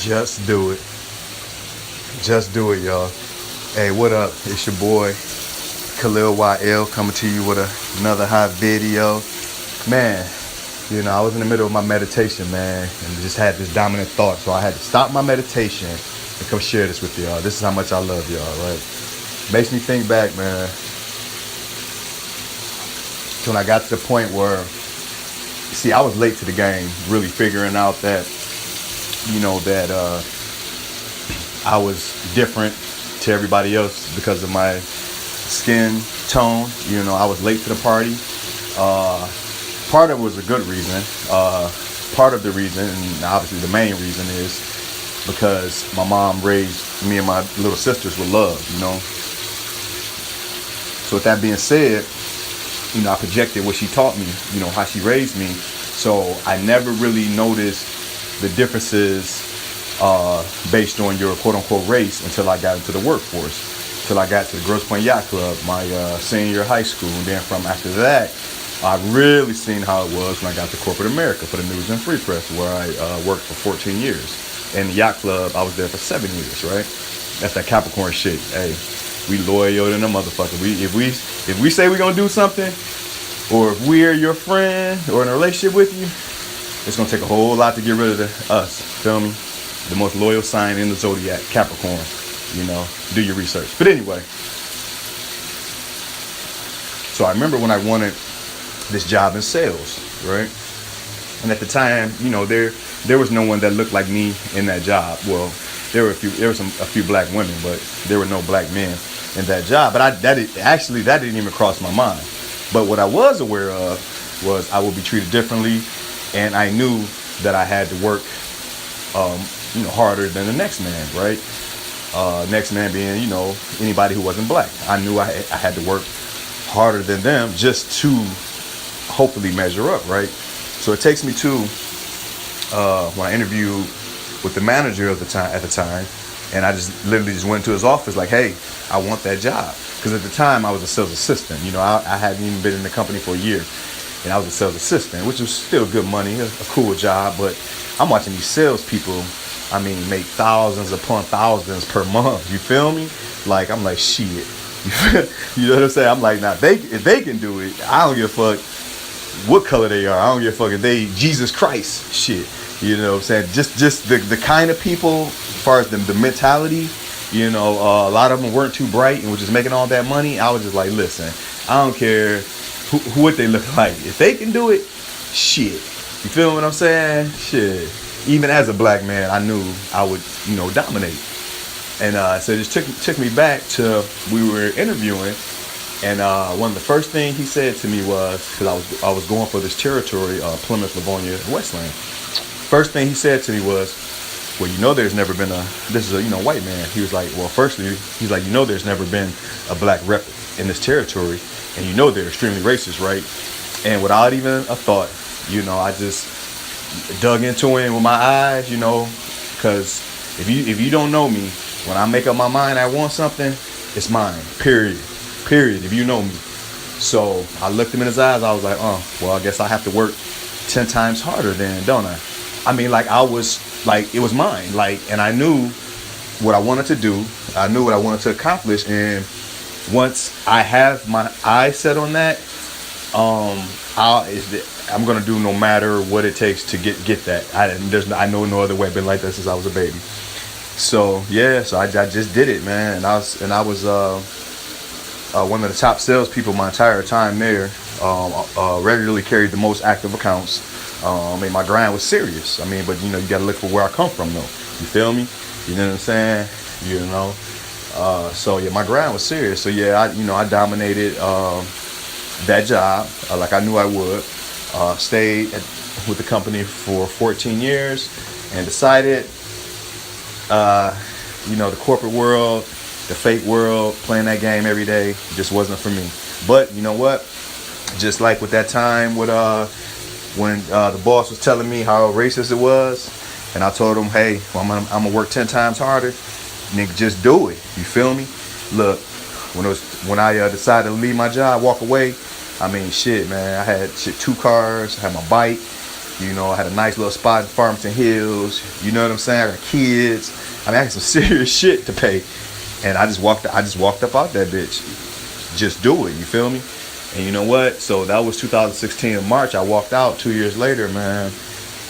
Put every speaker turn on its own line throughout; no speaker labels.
Just do it. Just do it, y'all. Hey, what up? It's your boy, Khalil YL, coming to you with another hot video. Man, I was in the middle of my meditation, man, and just had this dominant thought. So I had to stop my meditation and come share this with y'all. This is how much I love y'all, right? Makes me think back, man, to when I got to the point where, see, I was late to the game, really figuring out that, I was different to everybody else because of my skin tone. I was late to the party. Part of it was a good reason. Part of the reason, and obviously the main reason, is because my mom raised me and my little sisters with love, So with that being said, I projected what she taught me, how she raised me. So I never really noticed the differences based on your quote-unquote race until I got into the workforce, until I got to the Grosse Pointe Yacht Club, my senior year of high school. And then from after that, I really seen how it was when I got to corporate America for the News and Free Press, where I worked for 14 years. And the yacht club, I was there for 7 years, right? That's that Capricorn shit. Hey, we loyal to the motherfucker. If we say we're gonna do something, or if we're your friend or in a relationship with you, it's gonna take a whole lot to get rid of us. Feel me? The most loyal sign in the zodiac, Capricorn. Do your research. But anyway, so I remember when I wanted this job in sales, right? And at the time, there was no one that looked like me in that job. Well, there were a few black women, but there were no black men in that job. But that didn't even cross my mind. But what I was aware of was I would be treated differently, and I knew that I had to work, harder than the next man, right? Next man being, anybody who wasn't black. I knew I had to work harder than them just to hopefully measure up, right? So it takes me to when I interviewed with the manager at the time, and I just literally went to his office like, hey, I want that job. Because at the time I was a sales assistant. I hadn't even been in the company for a year, and I was a sales assistant, which was still good money, a cool job. But I'm watching these salespeople, make thousands upon thousands per month. You feel me? Like, I'm like, shit. You know what I'm saying? I'm like, if they can do it, I don't give a fuck what color they are. I don't give a fuck if they Jesus Christ shit. You know what I'm saying? Just the kind of people, as far as the mentality, a lot of them weren't too bright and were just making all that money. I was just like, listen, I don't care what they look like. If they can do it, shit. You feel what I'm saying? Shit. Even as a black man, I knew I would, dominate. And so it just took me back to we were interviewing, and one of the first things he said to me was, because I was going for this territory, Plymouth, Livonia, Westland. First thing he said to me was, well, there's never been this is a white man. He was like, well, firstly, he's like, there's never been a black rep in this territory, and they're extremely racist, right? And without even a thought, I just dug into it with my eyes, because if you don't know me, when I make up my mind I want something, it's mine, period, if you know me. So I looked him in his eyes. I was like, well, I guess I have to work 10 times harder then, don't I? I was like, it was mine, and I knew what I wanted to do. I knew what I wanted to accomplish. And once I have my eyes set on that, I'm going to do no matter what it takes to get that. I know no other way. I've been like that since I was a baby. So yeah, so I just did it, man. And I was one of the top salespeople my entire time there. Regularly carried the most active accounts. My grind was serious. But you got to look for where I come from, though. You feel me? You know what I'm saying? So yeah, my grind was serious. So yeah, I dominated that job like I knew I would. Stayed with the company for 14 years and decided, the corporate world, the fake world, playing that game every day just wasn't for me. But you know what? Just like with that time with when the boss was telling me how racist it was, and I told him, hey, I'm gonna work 10 times harder. Nigga, just do it. You feel me? Look, when I decided to leave my job, walk away, shit, man. I had 2 cars. I had my bike. You know, I had a nice little spot in Farmington Hills. You know what I'm saying? I got kids. I mean, I had some serious shit to pay, and I just walked up out that bitch. Just do it. You feel me? And you know what? So that was 2016 in March. I walked out 2 years later, man.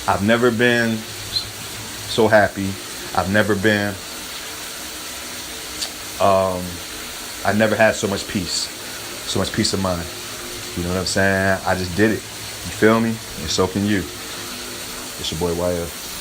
I've never been so happy. I've never been. I never had so much peace of mind. You know what I'm saying? I just did it. You feel me? And so can you. It's your boy YF.